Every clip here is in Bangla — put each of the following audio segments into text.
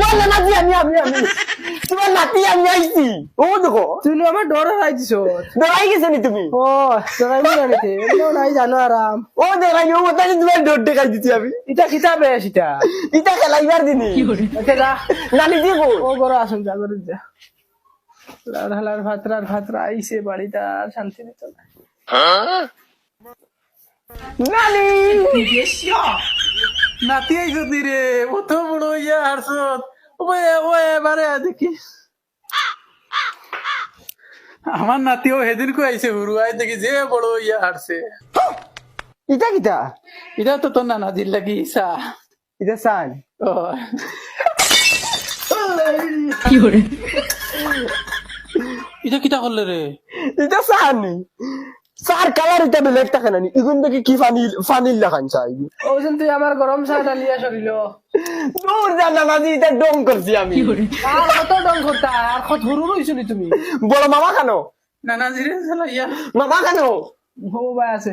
ওলা নাতি আমি তোমার নাতি আমি আইছি ও দেখো তুই আমার ডরে রাইছিস ডরাই গেছে নি তুমি ও ডরাই জানিতে নাই জানো আরাম ও দেখাই ও তাই তোমার ডর দেখাই দিছি আমি এটা কিতাবে সেটা ইটা খেলাইবার দিনি ওকে যা নানি দিব ও গরো আসুন যা করে যা লাড়ালার ভাতরা আইছে বাড়িটা আর শান্তি দিত না নানি নাতি আইছো রে অত বড় ইয়া হারছত ও এবারে দেখি আমার নাতিও সেদিন কো আইছে হুরুয়াই দেখি যে বড় ইয়া হারছে ইটা কিটা এটা তো তোর নানা দিল লাগি ইসা ইটা সান ও এটা কিটা করলে রে ইটা সানি সার কালার ইটা বেলেগ থাকে নানি ইগুন দেখি কি ফানিল লাগান চাই ওজন তুই আমার গরম চা ডালিয়া সরিল দূর জানা নাজি ইটা ডং করছি আমি আর কত ডং করতা আর কত হুরু রইছো নি তুমি বড় মামা কেন নানা জিরে চালাইয়া মামা কেন হবো ভাই আছে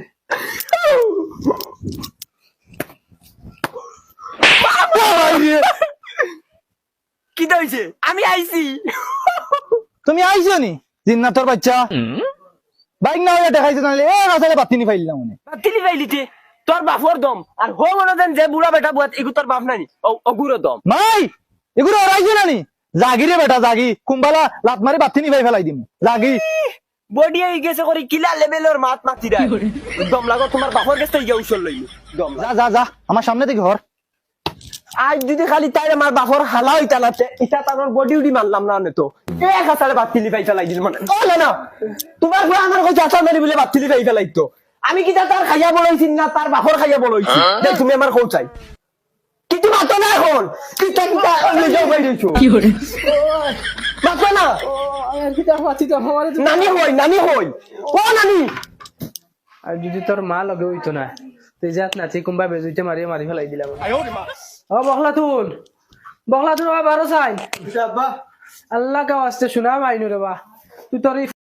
কি হইছে আমি আইছি তুমি আইছো নি জিন্নাতর বাচ্চা বাইক না হয়ে দেখাইছো নাহলে এ রাস্তায় বাতি নি ফাইলাম মনে বাতিলি পাইলিতে তোর বাপর দম আর হো মনে দেন যে বুড়া বেটা বুয়াত ইগু তোর বাপ নানি অগুর দম নাই এগুলো আইছো না নি জাগি রে বেটা জাগি কুম্বালা লাত মারি বাতি নি ফাই ফেলাই দিম জাগি বডি আই গেছে করি কিলা লেভেলের মাত মাতি রায় দম লাগো তোমার বাপর কাছে গিয়ে উছল লইলো দম যা যা যা আমার সামনে থেকে ঘর আজ যদি খালি তাই আমার বাপর হালা হইতা না এটা তার বডি উডি মানলাম না নে তো এক হাজারে বাতিলি পাই ফেলাই দিল মানে ও না তোমার ঘরে আমার কই চাচা মেরি বলে বাতিলি পাই ফেলাই তো আমি কি তার খাইয়া বড় হইছি না তার বাপর খাইয়া বড় হইছি দেখ তুমি আমার কও চাই কিন্তু মাতো না এখন কিটা আমি যাও বাই দিছো কি করে মাতো না ও আর কিটা পাতি তো আমার নানি হই ও নানি আর যদি তোর মা লগে হইতো না তুই যাত না তুই কুম্বা বেজুইতে মারি ফেলাই দিলাম ও বখলা তুন বারো চাই আল্লাহ কা ওয়াস্তে শোনা মাইনু রে বা তুই তোর